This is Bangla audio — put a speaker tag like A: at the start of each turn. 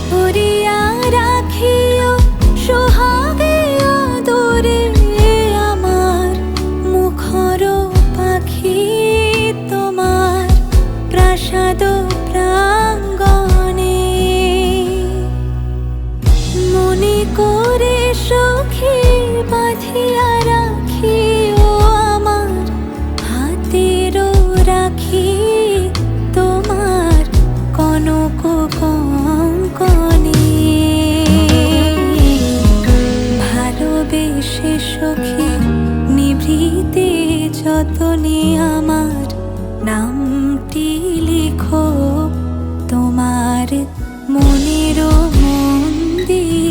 A: ভরিয়া রাখিও সোহাগে আদরে আমার মুখর পাখি তোমার প্রাসাদ প্রাঙ্গণে। মনে করে সখী বাঁধিয়া রাখিও আমার হাতের রাখি তোমার কনক কঙ্কণে। ভালোবেসে সখী নিভৃতে যতনে আমার নামটি লিখো তোমার মনের মন্দিরে।